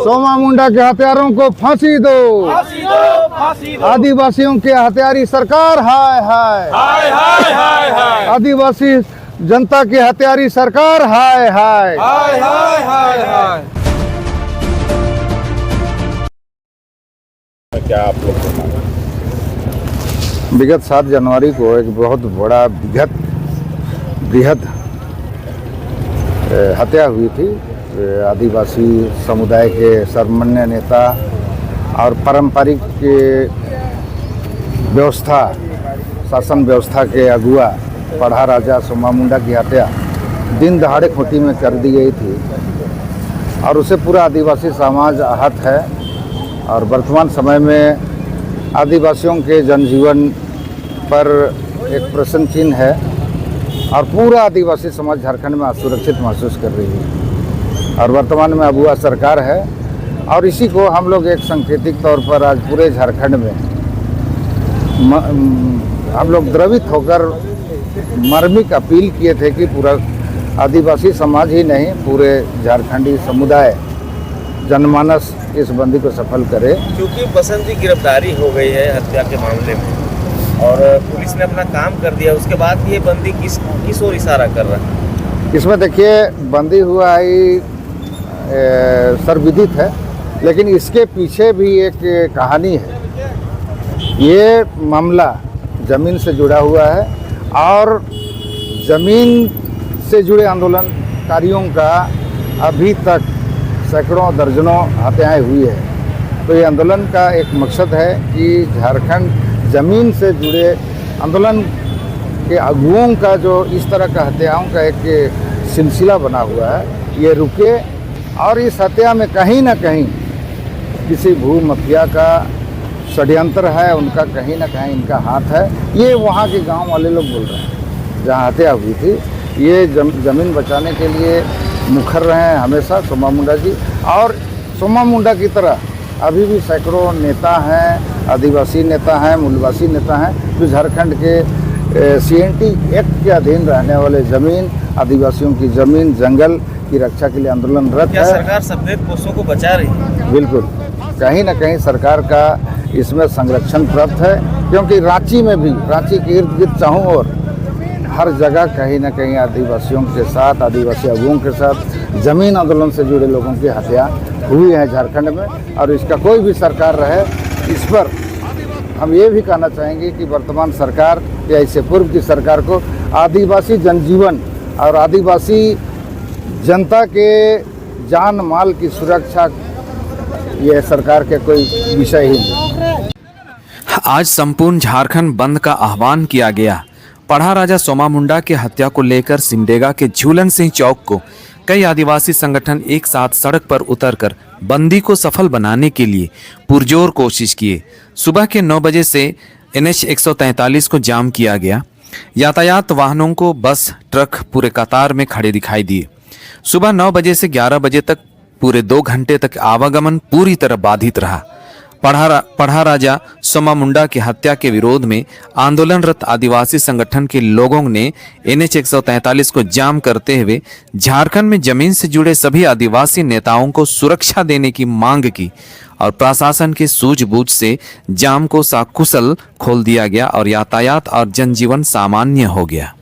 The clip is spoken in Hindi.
सोमा मुंडा के हत्यारों को फांसी दो, फांसी दो, फांसी दो। आदिवासियों के हत्यारी सरकार हाय हाय, हाय हाय हाय हाय, आदिवासी जनता की हत्यारी सरकार हाय हाय। हाय हाय हाय हाय। क्या आप लोग को मालूम? विगत 7 जनवरी को एक बहुत बड़ा बृहद हत्या हुई थी। आदिवासी समुदाय के सर्वमान्य नेता और पारंपरिक व्यवस्था, शासन व्यवस्था के अगुआ पढ़ा राजा सोमा मुंडा की हत्या दिन दहाड़े खूंटी में कर दी गई थी और उससे पूरा आदिवासी समाज आहत है। और वर्तमान समय में आदिवासियों के जनजीवन पर एक प्रश्न चिन्ह है और पूरा आदिवासी समाज झारखंड में असुरक्षित महसूस कर रही है और वर्तमान में अगुआ सरकार है। और इसी को हम लोग एक सांकेतिक तौर पर आज पूरे झारखंड में हम लोग द्रवित होकर मार्मिक अपील किए थे कि पूरा आदिवासी समाज ही नहीं, पूरे झारखंडी समुदाय जनमानस इस बंदी को सफल करे। क्योंकि बसंत जी गिरफ्तारी हो गई है हत्या के मामले में और पुलिस ने अपना काम कर दिया, उसके बाद ये बंदी किस ओर इशारा कर रहा है? इसमें देखिए, बंदी हुआ ही सर्वविदित है, लेकिन इसके पीछे भी एक कहानी है। ये मामला ज़मीन से जुड़ा हुआ है और ज़मीन से जुड़े आंदोलनकारियों का अभी तक सैकड़ों दर्जनों हत्याएं हुई है। तो ये आंदोलन का एक मकसद है कि झारखंड ज़मीन से जुड़े आंदोलन के अगुओं का जो इस तरह का हत्याओं का एक सिलसिला बना हुआ है, ये रुके और इस हत्या में कहीं ना कहीं किसी भू माफिया का षड्यंत्र है, उनका कहीं ना कहीं इनका हाथ है। ये वहाँ के गांव वाले लोग बोल रहे हैं जहाँ हत्या हुई थी। ये ज़मीन बचाने के लिए मुखर रहे हैं हमेशा सोमा मुंडा जी, और सोमा मुंडा की तरह अभी भी सैकड़ों नेता हैं, आदिवासी नेता हैं, मूलवासी नेता हैं जो झारखंड के CNT एक्ट के अधीन रहने वाले ज़मीन, आदिवासियों की ज़मीन, जंगल की रक्षा के लिए आंदोलनरत है। क्या सरकार सफेद पोस्तों को बचा रही है? बिल्कुल, कहीं ना कहीं सरकार का इसमें संरक्षण प्राप्त है, क्योंकि रांची में भी, रांची के इर्द गिर्द चाहों और हर जगह कहीं ना कहीं आदिवासियों के साथ, आदिवासी अगुओं के साथ ज़मीन आंदोलन से जुड़े लोगों की हत्या हुई है झारखंड में। और इसका कोई भी सरकार रहे, इस पर हम ये भी कहना चाहेंगे कि वर्तमान सरकार या इससे पूर्व की सरकार को आदिवासी जनजीवन और आदिवासी जनता के जान माल की सुरक्षा ये सरकार के कोई विषय ही नहीं। आज संपूर्ण झारखंड बंद का आह्वान किया गया। पढ़ा राजा सोमा मुंडा की हत्या को लेकर सिमडेगा के झूलन सिंह चौक को कई आदिवासी संगठन एक साथ सड़क पर उतरकर बंदी को सफल बनाने के लिए पुरजोर कोशिश किए। सुबह के 9 बजे से NH 143 को जाम किया गया। यातायात वाहनों को बस, ट्रक पूरे कतार में खड़े दिखाई दिए। सुबह 9 बजे से 11 बजे तक पूरे 2 घंटे तक आवागमन पूरी तरह बाधित रहा। पढ़ा राजा सोमा मुंडा की हत्या के विरोध में आंदोलनरत आदिवासी संगठन के लोगों ने NH 143 को जाम करते हुए झारखंड में जमीन से जुड़े सभी आदिवासी नेताओं को सुरक्षा देने की मांग की और प्रशासन की सूझबूझ से जाम को सकुशल खोल दिया गया और यातायात और जनजीवन सामान्य हो गया।